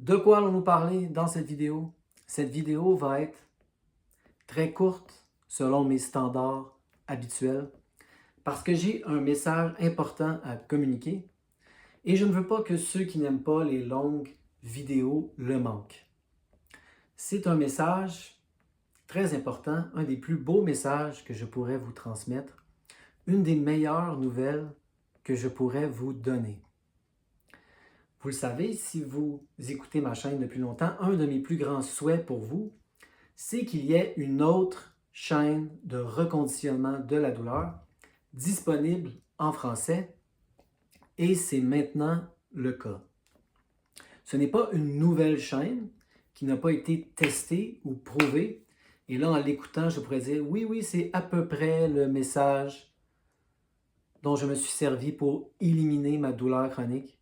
De quoi allons-nous parler dans cette vidéo? Cette vidéo va être très courte selon mes standards habituels parce que j'ai un message important à communiquer et je ne veux pas que ceux qui n'aiment pas les longues vidéos le manquent. C'est un message très important, un des plus beaux messages que je pourrais vous transmettre, une des meilleures nouvelles que je pourrais vous donner. Vous le savez, si vous écoutez ma chaîne depuis longtemps, un de mes plus grands souhaits pour vous, c'est qu'il y ait une autre chaîne de reconditionnement de la douleur disponible en français et c'est maintenant le cas. Ce n'est pas une nouvelle chaîne qui n'a pas été testée ou prouvée et là, en l'écoutant, je pourrais dire oui, c'est à peu près le message dont je me suis servi pour éliminer ma douleur chronique.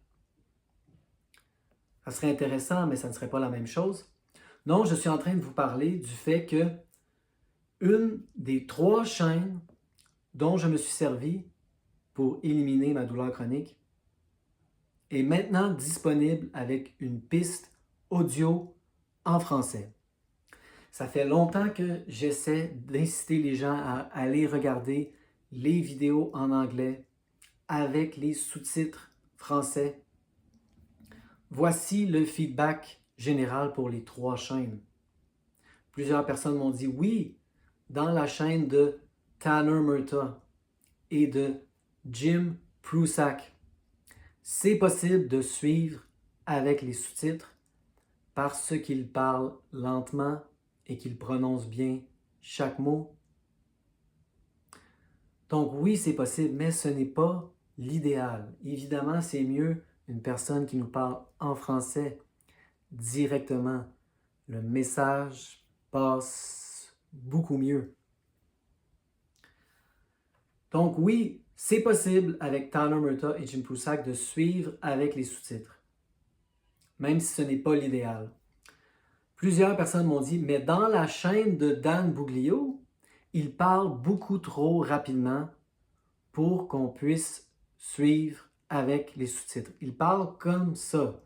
Ça serait intéressant, mais ça ne serait pas la même chose. Non, je suis en train de vous parler du fait que une des 3 chaînes dont je me suis servi pour éliminer ma douleur chronique est maintenant disponible avec une piste audio en français. Ça fait longtemps que j'essaie d'inciter les gens à aller regarder les vidéos en anglais avec les sous-titres français. Voici le feedback général pour les 3 chaînes. Plusieurs personnes m'ont dit oui, dans la chaîne de Tanner Murtaugh et de Jim Prusak, c'est possible de suivre avec les sous-titres parce qu'ils parlent lentement et qu'ils prononcent bien chaque mot. Donc oui, c'est possible, mais ce n'est pas l'idéal. Évidemment, c'est mieux une personne qui nous parle en français directement. Le message passe beaucoup mieux. Donc oui, c'est possible avec Tanner Murtaugh et Jim Prusak de suivre avec les sous-titres, même si ce n'est pas l'idéal. Plusieurs personnes m'ont dit, mais dans la chaîne de Dan Buglio, il parle beaucoup trop rapidement pour qu'on puisse suivre avec les sous-titres. Il parle comme ça,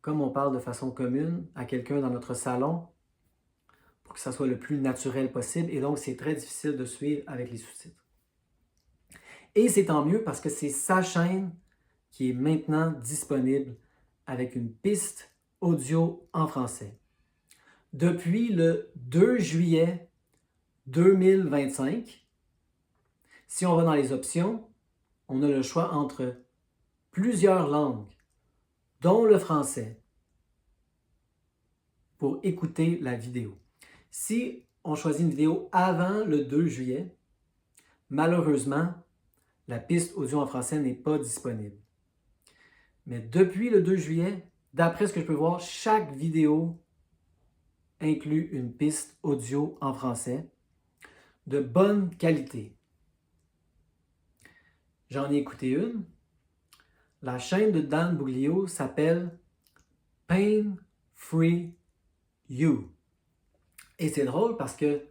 comme on parle de façon commune à quelqu'un dans notre salon, pour que ça soit le plus naturel possible, et donc c'est très difficile de suivre avec les sous-titres. Et c'est tant mieux parce que c'est sa chaîne qui est maintenant disponible avec une piste audio en français. Depuis le 2 juillet 2025, si on va dans les options, on a le choix entre plusieurs langues, dont le français, pour écouter la vidéo. Si on choisit une vidéo avant le 2 juillet, malheureusement, la piste audio en français n'est pas disponible. Mais depuis le 2 juillet, d'après ce que je peux voir, chaque vidéo inclut une piste audio en français de bonne qualité. J'en ai écouté une. La chaîne de Dan Buglio s'appelle Pain Free You. Et c'est drôle parce que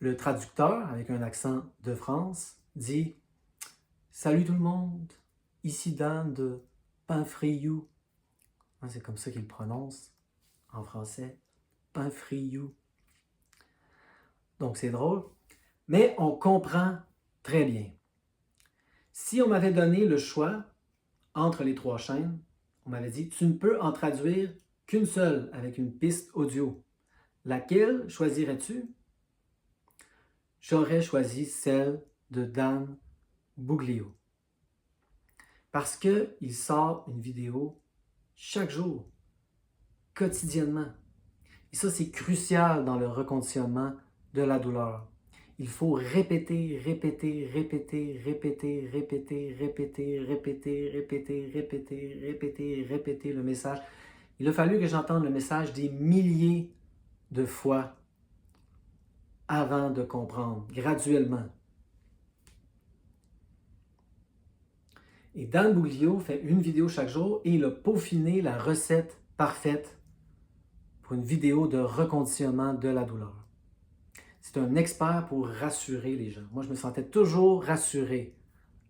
le traducteur, avec un accent de France, dit « Salut tout le monde, ici Dan de Pain Free You ». C'est comme ça qu'il prononce en français, Pain Free You. Donc c'est drôle, mais on comprend très bien. Si on m'avait donné le choix entre les 3 chaînes, on m'avait dit, tu ne peux en traduire qu'une seule avec une piste audio. Laquelle choisirais-tu? J'aurais choisi celle de Dan Buglio. Parce qu'il sort une vidéo chaque jour, quotidiennement. Et ça, c'est crucial dans le reconditionnement de la douleur. Il faut répéter le message. Il a fallu que j'entende le message des milliers de fois avant de comprendre, graduellement. Et Dan Buglio fait une vidéo chaque jour et il a peaufiné la recette parfaite pour une vidéo de reconditionnement de la douleur. C'est un expert pour rassurer les gens. Moi, je me sentais toujours rassuré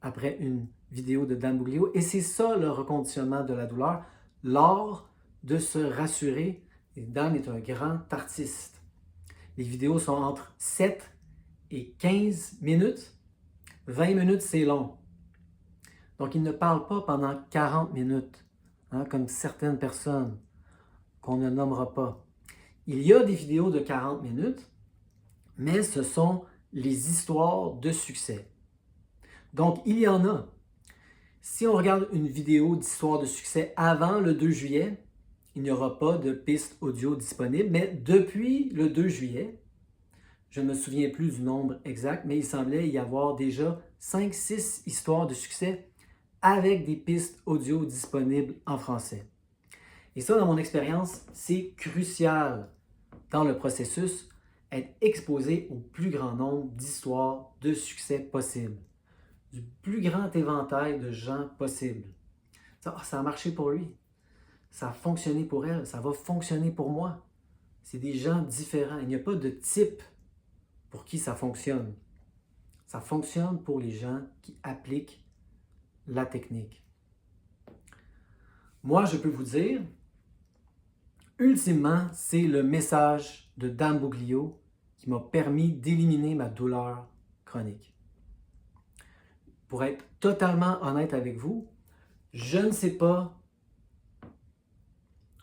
après une vidéo de Dan Buglio. Et c'est ça le reconditionnement de la douleur, l'art de se rassurer. Et Dan est un grand artiste. Les vidéos sont entre 7 et 15 minutes. 20 minutes, c'est long. Donc, il ne parle pas pendant 40 minutes, hein, comme certaines personnes qu'on ne nommera pas. Il y a des vidéos de 40 minutes, mais ce sont les histoires de succès. Donc, il y en a. Si on regarde une vidéo d'histoire de succès avant le 2 juillet, il n'y aura pas de piste audio disponible, mais depuis le 2 juillet, je ne me souviens plus du nombre exact, mais il semblait y avoir déjà 5-6 histoires de succès avec des pistes audio disponibles en français. Et ça, dans mon expérience, c'est crucial dans le processus, être exposé au plus grand nombre d'histoires de succès possibles, du plus grand éventail de gens possibles. Ça a marché pour lui, ça a fonctionné pour elle, ça va fonctionner pour moi. C'est des gens différents, il n'y a pas de type pour qui ça fonctionne. Ça fonctionne pour les gens qui appliquent la technique. Moi, je peux vous dire, ultimement, c'est le message de Dan Buglio qui m'a permis d'éliminer ma douleur chronique. Pour être totalement honnête avec vous, je ne sais pas,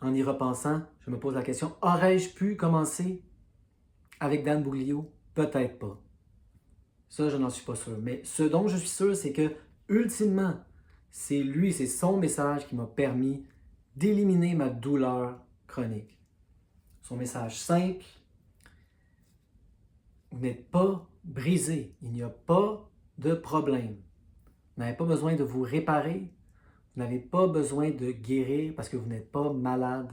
en y repensant, je me pose la question, aurais-je pu commencer avec Dan Buglio? Peut-être pas. Ça, je n'en suis pas sûr. Mais ce dont je suis sûr, c'est que, ultimement, c'est lui, c'est son message qui m'a permis d'éliminer ma douleur chronique. Son message simple, vous n'êtes pas brisé, il n'y a pas de problème. Vous n'avez pas besoin de vous réparer, vous n'avez pas besoin de guérir parce que vous n'êtes pas malade.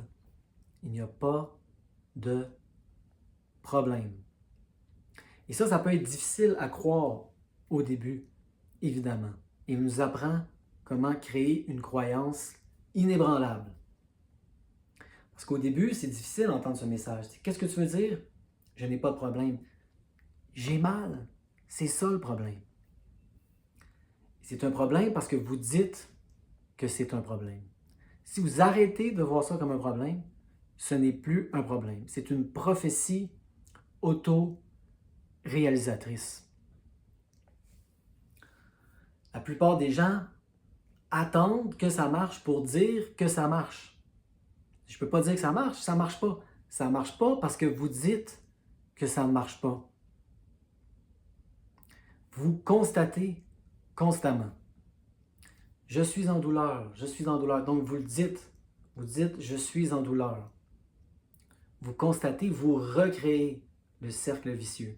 Il n'y a pas de problème. Et ça peut être difficile à croire au début, évidemment. Il nous apprend comment créer une croyance inébranlable. Parce qu'au début, c'est difficile d'entendre ce message. Qu'est-ce que tu veux dire? Je n'ai pas de problème. J'ai mal. C'est ça le problème. C'est un problème parce que vous dites que c'est un problème. Si vous arrêtez de voir ça comme un problème, ce n'est plus un problème. C'est une prophétie auto-réalisatrice. La plupart des gens attendent que ça marche pour dire que ça marche. Je ne peux pas dire que ça ne marche pas. Ça ne marche pas parce que vous dites que ça ne marche pas. Vous constatez constamment. Je suis en douleur, je suis en douleur. Donc vous le dites. Vous dites, je suis en douleur. Vous constatez, vous recréez le cercle vicieux.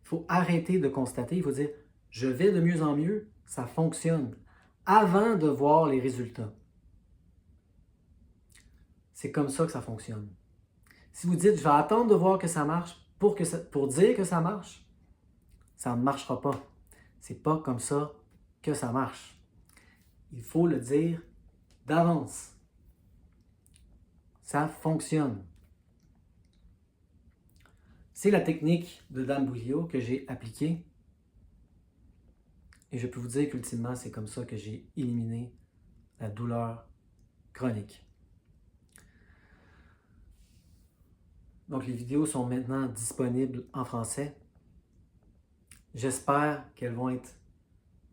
Il faut arrêter de constater, il faut dire, je vais de mieux en mieux, ça fonctionne, avant de voir les résultats. C'est comme ça que ça fonctionne. Si vous dites, je vais attendre de voir que ça marche pour dire que ça marche, ça ne marchera pas. C'est pas comme ça que ça marche. Il faut le dire d'avance. Ça fonctionne. C'est la technique de Dan Buglio que j'ai appliquée. Et je peux vous dire qu'ultimement, c'est comme ça que j'ai éliminé la douleur chronique. Donc, les vidéos sont maintenant disponibles en français. J'espère qu'elles vont être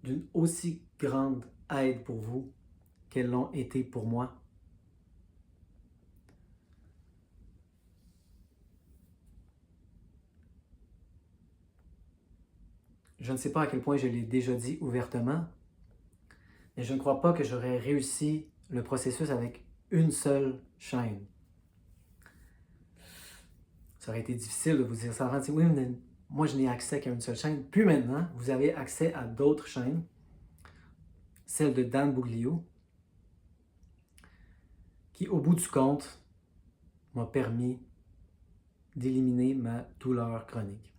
d'une aussi grande aide pour vous qu'elles l'ont été pour moi. Je ne sais pas à quel point je l'ai déjà dit ouvertement, mais je ne crois pas que j'aurais réussi le processus avec une seule chaîne. Ça aurait été difficile de vous dire ça avant. Oui, mais moi, je n'ai accès qu'à une seule chaîne. Puis maintenant, vous avez accès à d'autres chaînes, celle de Dan Buglio, qui, au bout du compte, m'a permis d'éliminer ma douleur chronique.